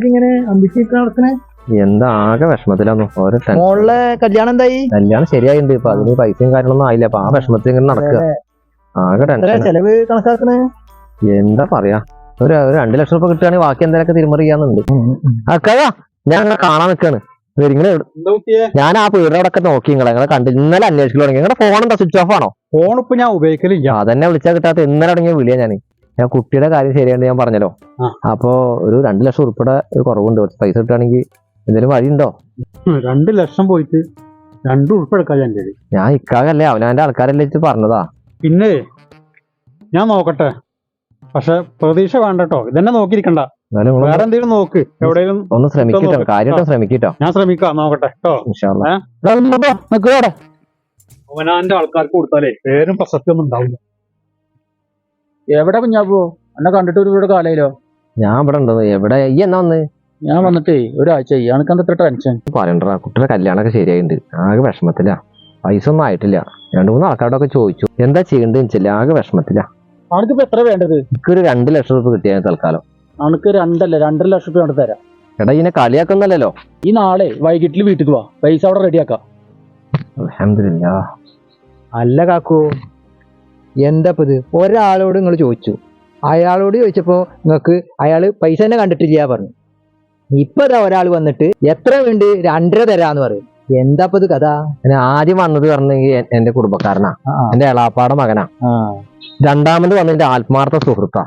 ഇങ്ങനെ നടക്കണേ എന്താ ആകെ വിഷമത്തിലാന്നു ഓരോ മോളിലെ കല്യാണം എന്തായി? കല്യാണം ശരിയായിട്ടുണ്ട്. ഇപ്പൊ അതിന് പൈസയും കാര്യങ്ങളൊന്നും ആയില്ല. അപ്പൊ ആ വിഷമത്തിൽ ഇങ്ങനെ നടക്കുക. ആകെ ടെൻഷൻ. ചെലവ് കണക്കാക്കണേ എന്താ പറയാ, ഒരു 2 ലക്ഷം രൂപ കിട്ടുകയാണെങ്കിൽ ബാക്കി എന്തെങ്കിലുമൊക്കെ തിരുമറി ചെയ്യാന്നുണ്ട്. അക്കാ ഞാൻ അങ്ങനെ കാണാൻ നിൽക്കാണ്. ഞാൻ ആ പീടികടൊക്കെ നോക്കി നിങ്ങളെ കണ്ടു. ഇന്നലെ അന്വേഷിച്ചു തുടങ്ങി. നിങ്ങളുടെ ഫോൺ എന്താ സ്വിച്ച് ഓഫ് ആണോ? ഫോൺ ഇപ്പൊ ഞാൻ ഉപയോഗിക്കലില്ല. അതന്നെ വിളിച്ചാൽ കിട്ടാത്ത ഇന്നലെ തുടങ്ങിയ വിളിയാ ഞാൻ കുട്ടിയുടെ കാര്യം ശരിയാണ്ട് ഞാൻ പറഞ്ഞല്ലോ. അപ്പൊ ഒരു 2 ലക്ഷം ഉൾപ്പെടെ ഒരു കുറവുണ്ട്. പൈസ കിട്ടുകയാണെങ്കിൽ എന്തെങ്കിലും വഴിയുണ്ടോ? 2 ലക്ഷം പോയിട്ട് 2 ഉൾപ്പെടുക്കാൻ ഞാൻ ഇക്കാകല്ലേ അവനവന്റെ ആൾക്കാരല്ലേ പറഞ്ഞതാ. പിന്നെ ഞാൻ നോക്കട്ടെ, പക്ഷെ പ്രതീക്ഷ വേണ്ടട്ടോ. ഇതന്നെ നോക്കിയിരിക്കണ്ട, വേറെ എന്തെങ്കിലും നോക്ക്. എവിടെയും ഒന്ന് ശ്രമിക്കട്ടോ, കാര്യമായിട്ട് ശ്രമിക്കട്ടോ. ഞാൻ ശ്രമിക്കാം, നോക്കട്ടെ കേട്ടോ. അവനാന്റെ ആൾക്കാർക്ക് കൊടുത്താലേ പേരും പ്രസക്തി ഒന്നും ഉണ്ടാവില്ല. എവിടെ കുഞ്ഞാപ്പോ എന്നെ കണ്ടിട്ട് ഒരുപാട് കാലയിലോ? ഞാൻ ഇവിടെ ഉണ്ടോ? എവിടെ ഈ എന്നാ വന്ന്? ഞാൻ വന്നിട്ടേ ഒരാഴ്ച. അനക്കെന്താ ഇത്ര ടെൻഷൻ? പറയണ്ടാ, കുട്ടിയുടെ കല്യാണമൊക്കെ ശരിയായിട്ടുണ്ട്. ആകെ വിഷമത്തില്ല. പൈസ ഒന്നും ആയിട്ടില്ല. 2-3 ആൾക്കാരോടൊക്കെ ചോദിച്ചു എന്താ ചെയ്യേണ്ടതെന്ന് വെച്ചില്ല. ആകെ വിഷമത്തില്ല. അനക്കിപ്പോ എത്ര വേണ്ടത്? എനിക്കൊരു 2 ലക്ഷം രൂപ കിട്ടിയാൽ തൽക്കാലം. അനക്ക് 2.5 ലക്ഷം രൂപ തരാം. എടാ ഇതിനെ കളിയാക്കുന്നല്ലോ. ഈ നാളെ വൈകിട്ടിൽ വീട്ടിൽ പോവാ, പൈസ അവിടെ റെഡിയാക്കാം. അൽഹംദുലില്ലാ. അല്ല കാക്കു, എന്താപ്പത്? ഒരാളോട് നിങ്ങൾ ചോദിച്ചു, അയാളോട് ചോദിച്ചപ്പോ നിങ്ങൾക്ക് അയാള് പൈസ തന്നെ കണ്ടിട്ടില്ല പറഞ്ഞു. ഇപ്പൊ ഒരാൾ വന്നിട്ട് എത്ര വേണ്ട 2.5 തരാന്ന് പറയും. എന്താപ്പത് കഥ? ആദ്യം വന്നത് പറഞ്ഞെങ്കിൽ എന്റെ കുടുംബക്കാരനാ, എന്റെ എളാപ്പാടെ മകനാ. രണ്ടാമത് വന്നതിന്റെ ആത്മാർത്ഥ സുഹൃത്താ.